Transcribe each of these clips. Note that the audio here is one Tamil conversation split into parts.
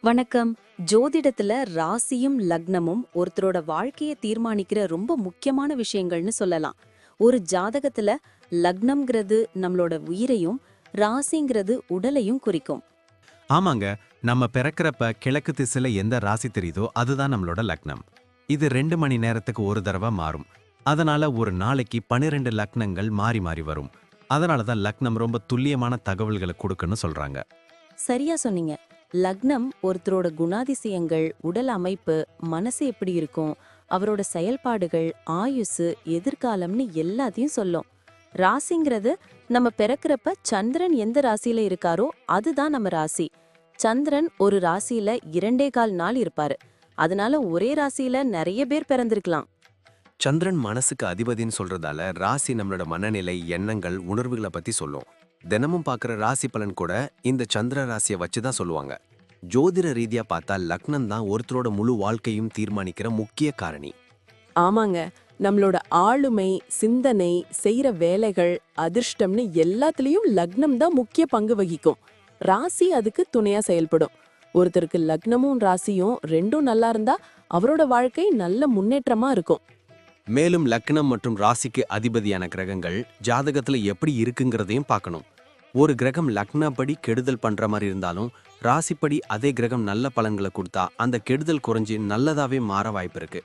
வணக்கம். ஜோதிடத்துல ராசியும் லக்னமும் ஒருத்தரோட வாழ்க்கைய தீர்மானிக்கிற ரொம்ப முக்கியமான விஷயங்கள்னு சொல்லலாம். ஒரு ஜாதகத்துல லக்னம்ங்கிறது நம்மளோட உயிரையும், ராசிங்கிறது உடலையும் குறிக்கும். ஆமாங்க. நம்ம பிறக்கிறப்ப கிழக்கு திசையில எந்த ராசி தெரியுதோ அதுதான் நம்மளோட லக்னம். இது 2 மணி நேரத்துக்கு ஒரு தடவை மாறும். அதனால ஒரு நாளைக்கு 12 லக்னங்கள் மாறி மாறி வரும். அதனால தான் லக்னம் ரொம்ப துல்லியமான தகவல்களை கொடுக்குன்னு சொல்றாங்க. சரியா சொன்னீங்க. லக்னம் ஒருத்தரோட குணாதிசயங்கள், உடல் அமைப்பு, மனசு எப்படி இருக்கும், அவரோட செயல்பாடுகள், ஆயுசு, எதிர்காலம்னு எல்லாத்தையும் சொல்லும். ராசிங்கிறது நம்ம பிறக்கிறப்ப சந்திரன் எந்த ராசியில இருக்காரோ அதுதான் நம்ம ராசி. சந்திரன் ஒரு ராசியில 2.25 நாள் இருப்பாரு. அதனால ஒரே ராசியில நிறைய பேர் பிறந்திருக்கலாம். சந்திரன் மனசுக்கு அதிபதின்னு சொல்றதால ராசி நம்மளோட மனநிலை, எண்ணங்கள், உணர்வுகளை பத்தி சொல்லும். தினமும் பார்க்குற ராசி பலன் கூட இந்த சந்திர ராசியை வச்சு தான் சொல்லுவாங்க. ஜோதிட ரீதியா பார்த்தா லக்னம் தான் ஒருத்தரோட முழு வாழ்க்கையும் தீர்மானிக்கிற முக்கிய காரணி. ஆமாங்க. நம்மளோட ஆளுமை, சிந்தனை, செய்யற வேலைகள், அதிர்ஷ்டம்னு எல்லாத்துலயும் லக்னம் தான் முக்கிய பங்கு வகிக்கும். ராசி அதுக்கு துணையா செயல்படும். ஒருத்தருக்கு லக்னமும் ராசியும் ரெண்டும் நல்லா இருந்தா அவரோட வாழ்க்கை நல்ல முன்னேற்றமா இருக்கும். மேலும் லக்னம் மற்றும் ராசிக்கு அதிபதியான கிரகங்கள் ஜாதகத்துல எப்படி இருக்குங்கிறதையும் பார்க்கணும். ஒரு கிரகம் லக்னப்படி கெடுதல் பண்ற மாதிரி இருந்தாலும் ராசிப்படி அதே கிரகம் நல்ல பலன்களை கொடுத்தா அந்த கெடுதல் குறைஞ்சி நல்லதாவே மாற வாய்ப்பு இருக்கு.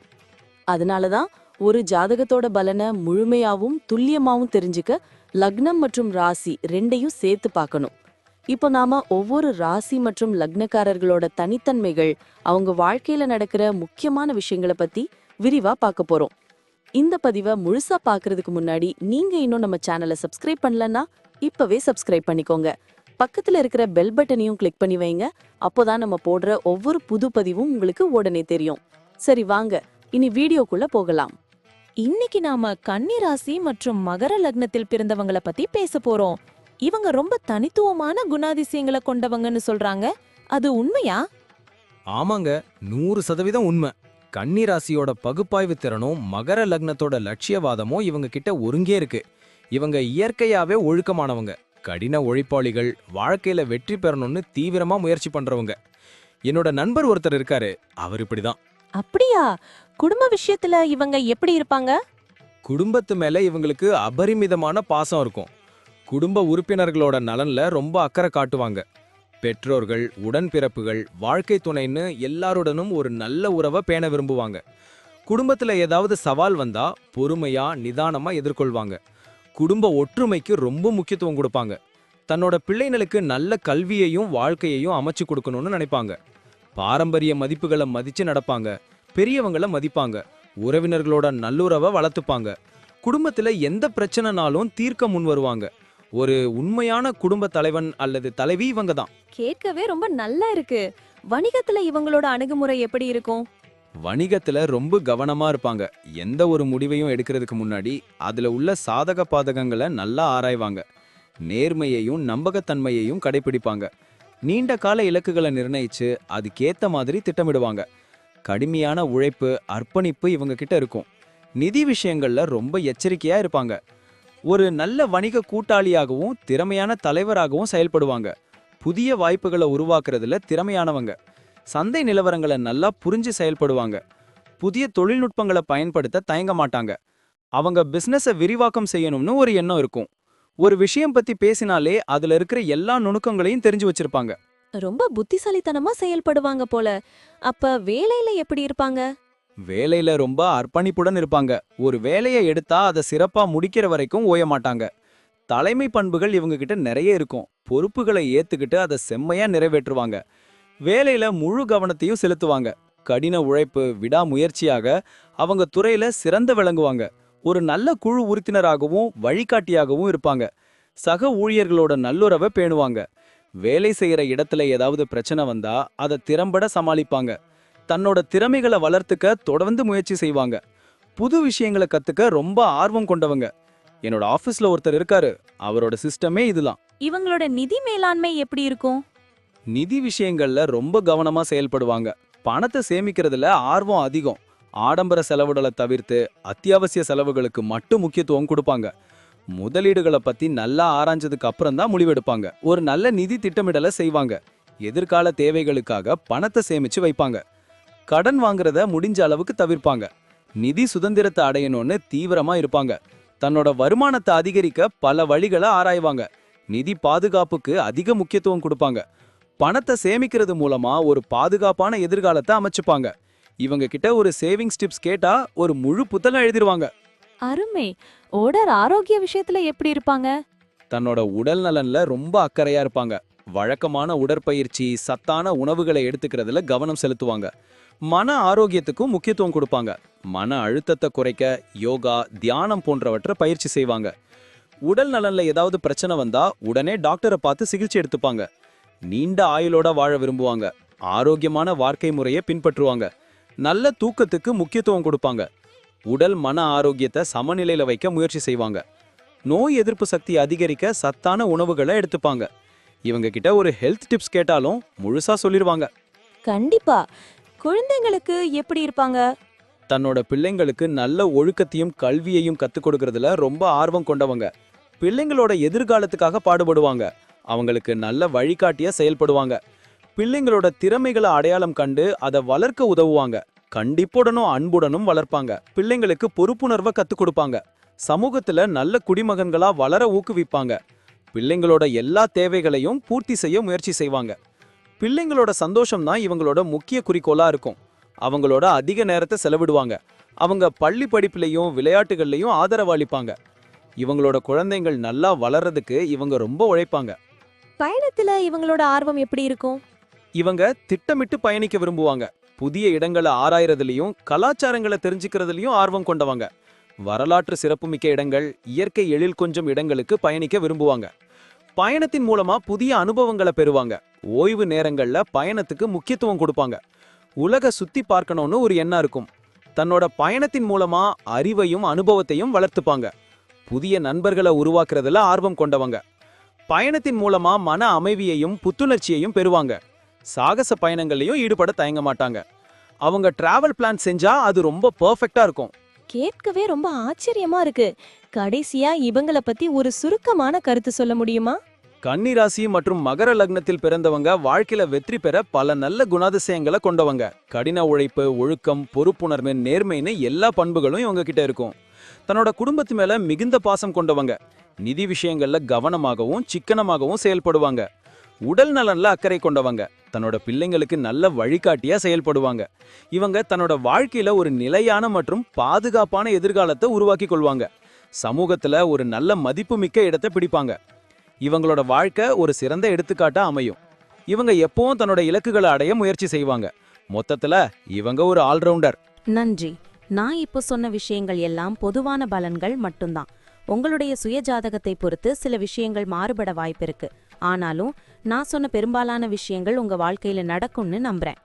அதனாலதான் ஒரு ஜாதகத்தோட பலனை முழுமையாவும் துல்லியமாவும் தெரிஞ்சுக்க லக்னம் மற்றும் ராசி ரெண்டையும் சேர்த்து பார்க்கணும். இப்போ நாம ஒவ்வொரு ராசி மற்றும் லக்னக்காரர்களோட தனித்தன்மைகள், அவங்க வாழ்க்கையில நடக்கிற முக்கியமான விஷயங்களை பத்தி விரிவா பார்க்க போறோம். இந்த பதிவை முழுசா பார்க்கறதுக்கு முன்னாடி நீங்க இன்னும் நம்ம சேனலை சப்ஸ்கிரைப் பண்ணலன்னா இப்பவே சப்ஸ்கிரைப் பண்ணிக்கோங்க. பக்கத்துல இருக்கிற பெல் பட்டனையும் கிளிக் பண்ணி வைங்க. அப்போதான் நம்ம போடுற ஒவ்வொரு புது பதிவும் உங்களுக்கு உடனே தெரியும். சரி வாங்க, இனி வீடியோக்குள்ள போகலாம். இன்னைக்கு நாம கன்னி ராசி மற்றும் மகர லக்னத்தில் பிறந்தவங்கள பத்தி பேச போறோம். இவங்க ரொம்ப தனித்துவமான குணாதிசயங்களை கொண்டவங்கன்னு சொல்றாங்க. அது உண்மையா? ஆமாங்க, 100% உண்மை. கன்னி ராசியோட பகுப்பாய்வு திறனும் மகர லக்னத்தோட லட்சியவாதமும் இவங்க கிட்ட ஒருங்கே இருக்கு. இவங்க இயற்கையாவே ஒழுக்கமானவங்க, கடின உழைப்பாளிகள், வாழ்க்கையில வெற்றி பெறணும்னு தீவிரமா முயற்சி பண்றவங்க. என்னோட நண்பர் ஒருத்தர் இருக்காரு, அவர் இப்படிதான். அப்படியா? குடும்ப விஷயத்துல இவங்க எப்படி இருப்பாங்க? குடும்பத்து மேல இவங்களுக்கு அபரிமிதமான பாசம் இருக்கும். குடும்ப உறுப்பினர்களோட நலன்ல ரொம்ப அக்கறை காட்டுவாங்க. பெற்றோர்கள், உடன்பிறப்புகள், வாழ்க்கை துணைன்னு எல்லாருடனும் ஒரு நல்ல உறவை பேண விரும்புவாங்க. குடும்பத்துல ஏதாவது சவால் வந்தா பொறுமையா நிதானமா எதிர்கொள்வாங்க. குடும்ப ஒற்றுமைக்கு ரொம்ப முக்கியத்துவம் கொடுப்பாங்க. தன்னோட பிள்ளைகளுக்கு நல்ல கல்வியையும் வாழ்க்கையையும் அமைச்சு கொடுக்கணும்னு நினைப்பாங்க. பாரம்பரிய மதிப்புகளை மதிச்சு நடப்பாங்க. பெரியவங்களை மதிப்பாங்க. உறவினர்களோட நல்லுறவை வளர்த்துப்பாங்க. குடும்பத்துல எந்த பிரச்சனைனாலும் தீர்க்க முன் வருவாங்க. ஒரு உண்மையான குடும்ப தலைவன் அல்லது தலைவி இவங்க தான். கேட்கவே ரொம்ப நல்லா இருக்கு. வணிகத்துல இவங்களோட அணுகுமுறை எப்படி இருக்கும்? வணிகத்துல ரொம்ப கவனமா இருப்பாங்க. எந்த ஒரு முடிவையும் எடுக்கிறதுக்கு முன்னாடி அதுல உள்ள சாதக பாதகங்களை நல்லா ஆராய்வாங்க. நேர்மையையும் நம்பகத்தன்மையையும் கடைபிடிப்பாங்க. நீண்ட கால இலக்குகளை நிர்ணயிச்சு அதுக்கேத்த மாதிரி திட்டமிடுவாங்க. கடுமையான உழைப்பு, அர்ப்பணிப்பு இவங்க கிட்ட இருக்கும். நிதி விஷயங்கள்ல ரொம்ப எச்சரிக்கையா இருப்பாங்க. ஒரு நல்ல வணிக கூட்டாளியாகவும் திறமையான தலைவராகவும் செயல்படுவாங்க. புதிய வாய்ப்புகளை உருவாக்குறதுல திறமையானவங்க. சந்தை நிலவரங்களை நல்லா புரிஞ்சு செயல்படுவாங்க. புதிய தொழில்நுட்பங்களை பயன்படுத்த தயங்க மாட்டாங்க. அவங்க பிசினஸை விரிவாக்கம் செய்யணும்னு ஒரு எண்ணம் இருக்கும். ஒரு விஷயம் பத்தி பேசினாலே அதுல இருக்கிற எல்லா நுணுக்கங்களையும் தெரிஞ்சு வச்சிருப்பாங்க. ரொம்ப புத்திசாலித்தனமா செயல்படுவாங்க போல. அப்ப வேலையில எப்படி இருப்பாங்க? வேலையில ரொம்ப அர்ப்பணிப்புடன் இருப்பாங்க. ஒரு வேலையை எடுத்தா அதை சிறப்பா முடிக்கிற வரைக்கும் ஓய மாட்டாங்க. தலைமை பண்புகள் இவங்க கிட்ட நிறைய இருக்கும். பொறுப்புகளை ஏத்துக்கிட்டு அதை செம்மையா நிறைவேற்றுவாங்க. வேலையில முழு கவனத்தையும் செலுத்துவாங்க. கடின உழைப்பு, விடாமுயற்சியாக அவங்க துறையில சிறந்து விளங்குவாங்க. ஒரு நல்ல குழு உறுப்பினராகவும் வழிகாட்டியாகவும் இருப்பாங்க. சக ஊழியர்களோட நல்லுறவை பேணுவாங்க. வேலை செய்யற இடத்துல ஏதாவது பிரச்சனை வந்தா அதை திறம்பட சமாளிப்பாங்க. தன்னோட திறமைகளை வளர்த்துக்க தொடர்ந்து முயற்சி செய்வாங்க. புது விஷயங்களை கத்துக்க ரொம்ப ஆர்வம் கொண்டவங்க. என்னோட ஆபீஸ்ல ஒருத்தர் இருக்காரு, அவரோட சிஸ்டமே இதுதான். இவங்களோட நிதி மேலாண்மை எப்படி இருக்கும்? நிதி விஷயங்கள்ல ரொம்ப கவனமா செயல்படுவாங்க. பணத்தை சேமிக்கிறதுல ஆர்வம் அதிகம். ஆடம்பர செலவுகளை தவிர்த்து அத்தியாவசிய செலவுகளுக்கு மட்டும் முக்கியத்துவம் கொடுப்பாங்க. முதலீடுகளை பத்தி நல்லா ஆராய்ஞ்சதுக்கு அப்புறம் தான் முடிவெடுப்பாங்க. ஒரு நல்ல நிதி திட்டமிடலை செய்வாங்க. எதிர்கால தேவைகளுக்காக பணத்தை சேமிச்சு வைப்பாங்க. கடன் வாங்குறத முடிஞ்ச அளவுக்கு தவிர்ப்பாங்க. நிதி சுதந்திரத்தை அடையணும்னு தீவிரமா இருப்பாங்க. தன்னோட வருமானத்தை அதிகரிக்க பல வழிகளை ஆராய்வாங்க. நிதி பாதுகாப்புக்கு அதிக முக்கியத்துவம் கொடுப்பாங்க. பணத்தை சேமிக்கிறது மூலமா ஒரு பாதுகாப்பான எதிர்காலத்தை அமைச்சுப்பாங்க. இவங்க கிட்ட ஒரு சேவிங்ஸ் டிப்ஸ் கேட்டா ஒரு முழு புத்தகம் எழுதிருவாங்க. அருமை. ஓடர் ஆரோக்கிய விஷயத்துல எப்படி இருப்பாங்க? தன்னோட உடல் நலன்ல ரொம்ப அக்கறையா இருப்பாங்க. வழக்கமான உடற்பயிற்சி, சத்தான உணவுகளை எடுத்துக்கிறதுல கவனம் செலுத்துவாங்க. மன ஆரோக்கியத்துக்கும் முக்கியத்துவம் கொடுப்பாங்க. மன அழுத்தத்தை குறைக்க யோகா, தியானம் போன்றவற்றை பயிற்சி செய்வாங்க. உடல் நலன்ல ஏதாவது பிரச்சனை வந்தா உடனே டாக்டரை பார்த்து சிகிச்சை எடுத்துப்பாங்க. நீண்ட ஆயுளோட வாழ விரும்புவாங்க. ஆரோக்கியமான வாழ்க்கை முறையை பின்பற்றுவாங்க. நல்ல தூக்கத்துக்கு முக்கியத்துவம் கொடுப்பாங்க. உடல் மன ஆரோக்கியத்தை சமநிலையில வைக்க முயற்சி செய்வாங்க. நோய் எதிர்ப்பு சக்தி அதிகரிக்க சத்தான உணவுகளை எடுத்துப்பாங்க. இவங்க கிட்ட ஒரு ஹெல்த் டிப்ஸ் கேட்டாலும் முழுசா சொல்லிருவாங்க. கண்டிப்பா. குழந்தைங்களுக்கு எப்படி இருப்பாங்க? தன்னோட பிள்ளைங்களுக்கு நல்ல ஒழுக்கத்தையும் கல்வியையும் கத்துக் கொடுக்கறதுல ரொம்ப ஆர்வம் கொண்டவங்க. பிள்ளைங்களோட எதிர்காலத்துக்காக பாடுபடுவாங்க. அவங்களுக்கு நல்ல வழிகாட்டியா செயல்படுவாங்க. பிள்ளைங்களோட திறமைகளை அடையாளம் கண்டு அதை வளர்க்க உதவுவாங்க. கண்டிப்புடனும் அன்புடனும் வளர்ப்பாங்க. பிள்ளைங்களுக்கு பொறுப்புணர்வை கத்துக் கொடுப்பாங்க. சமூகத்துல நல்ல குடிமகன்களா வளர ஊக்குவிப்பாங்க. பிள்ளைங்களோட எல்லா தேவைகளையும் பூர்த்தி செய்ய முயற்சி செய்வாங்க. பிள்ளைங்களோட சந்தோஷம் தான் இவங்களோட முக்கிய குறிக்கோளா இருக்கும். அவங்களோட அதிக நேரத்தை செலவிடுவாங்க. அவங்க பள்ளி படிப்புலையும் விளையாட்டுகள்லையும் ஆதரவளிப்பாங்க. இவங்களோட குழந்தைகள் நல்லா வளர்றதுக்கு இவங்க ரொம்ப உழைப்பாங்க. பயணத்துல இவங்களோட ஆர்வம் எப்படி இருக்கும்? இவங்க திட்டமிட்டு பயணிக்க விரும்புவாங்க. புதிய இடங்களை ஆராயறதுலயும் கலாச்சாரங்களை தெரிஞ்சுக்கிறதுலயும் ஆர்வம் கொண்டவங்க. வரலாற்று சிறப்புமிக்க இடங்கள், இயற்கை எழில் கொஞ்சம் இடங்களுக்கு பயணிக்க விரும்புவாங்க. பயணத்தின் மூலமா புதிய அனுபவங்களை பெறுவாங்க. ஓய்வு நேரங்கள்ல பயணத்துக்கு முக்கியத்துவம் கொடுப்பாங்க. உலக சுத்தி பார்க்கணும்னு ஒரு எண்ணம் இருக்கும். தன்னோட பயணத்தின் மூலமா அறிவையும் அனுபவத்தையும் வளர்த்துப்பாங்க. புதிய நண்பர்களை உருவாக்குறதுல ஆர்வம் கொண்டவங்க. பயணத்தின் மூலமா மன அமைதியையும் புத்துணர்ச்சியையும் பெறுவாங்க. சாகச பயணங்கள்லயும் ஈடுபட தயங்க மாட்டாங்க. அவங்க டிராவல் பிளான் செஞ்சா அது ரொம்ப பெர்ஃபெக்ட்டா இருக்கும். கேட்கவே ரொம்ப ஆச்சரியமா இருக்கு. கடைசியா இவங்கள பத்தி ஒரு சுருக்கமான கருத்து சொல்ல முடியுமா? கன்னி ராசி மற்றும் மகர லக்னத்தில் பிறந்தவங்க வாழ்க்கையில வெற்றி பெற பல நல்ல குணாதிசயங்களை கொண்டவங்க. கடின உழைப்பு, ஒழுக்கம், பொறுப்புணர்வு, நேர்மைன்னு எல்லா பண்புகளும் இவங்க கிட்ட இருக்கும். தன்னோட குடும்பத்து மேல மிகுந்த பாசம் கொண்டவங்க. நிதி விஷயங்கள்ல கவனமாகவும் சிக்கனமாகவும் செயல்படுவாங்க. உடல் நலன்ல அக்கறை கொண்டவங்க. தன்னோட பிள்ளைங்களுக்கு நல்ல வழிகாட்டியா செயல்படுவாங்க. இவங்க தன்னோட வாழ்க்கையில ஒரு நிலையான மற்றும் பாதுகாப்பான எதிர்காலத்தை உருவாக்கி கொள்வாங்க. சமூகத்துல ஒரு நல்ல மதிப்புமிக்க இடத்தை பிடிப்பாங்க. இவங்களோட வாழ்க்கை ஒரு சிறந்த எடுத்துக்காட்டா அமையும். இவங்க எப்பவும் தன்னோட இலக்குகளை அடைய முயற்சி செய்வாங்க. மொத்தத்துல இவங்க ஒரு ஆல்ரவுண்டர். நன்றி. நான் இப்போ சொன்ன விஷயங்கள் எல்லாம் பொதுவான பலன்கள் மட்டும்தான். உங்களுடைய சுய ஜாதகத்தை பொறுத்து சில விஷயங்கள் மாறுபட வாய்ப்பிருக்கு. ஆனாலும் நான் சொன்ன பெரும்பாலான விஷயங்கள் உங்க வாழ்க்கையில நடக்கும்னு நம்புறேன்.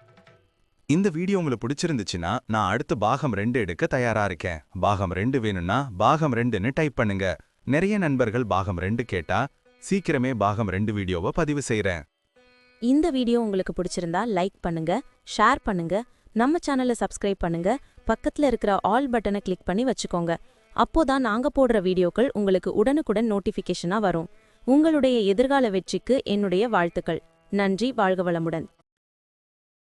இந்த வீடியோ உங்களுக்கு பிடிச்சிருந்துச்சுன்னா நான் அடுத்து பாகம் 2 எடுக்க தயாரா இருக்கேன். பாகம் 2 வேணும்னா பாகம் 2ன்னு டைப் பண்ணுங்க. நிறைய நண்பர்கள் பாகம் 2 கேட்டா சீக்கிரமே பாகம் 2 வீடியோவை பதிவு செய்றேன். இந்த வீடியோ உங்களுக்கு பிடிச்சிருந்தா லைக் பண்ணுங்க, ஷேர் பண்ணுங்க, நம்ம சேனலை சப்ஸ்கிரைப் பண்ணுங்க, பக்கத்துல இருக்கிற ஆல் பட்டனை கிளிக் பண்ணி வச்சுக்கோங்க. அப்போதான் நாங்க போடுற வீடியோக்கள் உங்களுக்கு உடனுக்குடன் நோட்டிஃபிகேஷனா வரும். உங்களுடைய எதிர்கால வெற்றிக்கு என்னுடைய வாழ்த்துக்கள். நன்றி. வாழ்க வளமுடன்.